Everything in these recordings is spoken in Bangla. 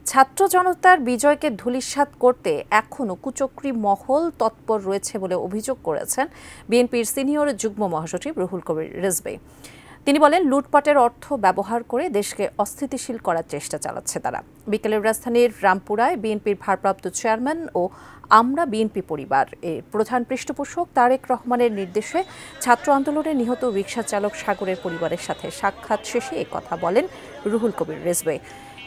ছাত্র জনতার বিজয়কে ধূলিসাৎ করতে এখনও কুচক্রী মহল তৎপর রয়েছে বলে অভিযোগ করেছেন বিএনপির সিনিয়র যুগ্ম মহাসচিব রুহুল কবির রিজভী। তিনি বলেন, লুটপাটের অর্থ ব্যবহার করে দেশকে অস্থিতিশীল করার চেষ্টা চালাচ্ছে তারা। বিকেলের রাজধানীর রামপুরায় বিএনপির ভারপ্রাপ্ত চেয়ারম্যান ও আমরা বিএনপি পরিবার এর প্রধান পৃষ্ঠপোষক তারেক রহমানের নির্দেশে ছাত্র আন্দোলনে নিহত রিকশা চালক সাগরের পরিবারের সাথে সাক্ষাৎ শেষে এ কথা বলেন রুহুল কবির রিজভী।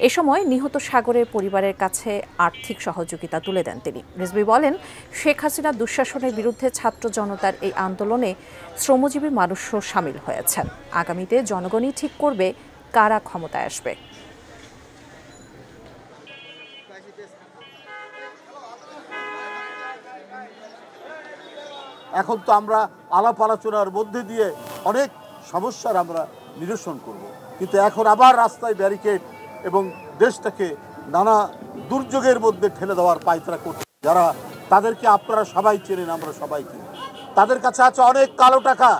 এ সময় নিহত সাগরের পরিবারের কাছে আর্থিক সহযোগিতা তুলে দেন তিনি। রিজভী বলেন, শেখ হাসিনার দুঃশাসনের বিরুদ্ধে ছাত্র জনতার এই আন্দোলনে শ্রমজীবী মানুষও সামিল হয়েছেন। আগামীতে জনগণই ঠিক করবে কারা ক্ষমতায় আসবে। এখন তো আমরা আলাপ আলোচনার মধ্যে দিয়ে অনেক সমস্যার আমরা নিরসন করব, কিন্তু এখন আবার রাস্তায় ব্যারিকেড এবং দেশটাকে নানা দুর্যোগের মধ্যে ঠেলে দেওয়ার পায়তারা করছে যারা, তাদেরকে আপনারা সবাই চেনেন, আমরা সবাই চিনি। তাদের কাছে আছে অনেক কালো টাকা।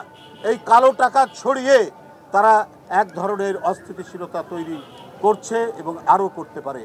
এই কালো টাকা ছড়িয়ে তারা এক ধরনের অস্থিতিশীলতা তৈরি করছে এবং আরও করতে পারে।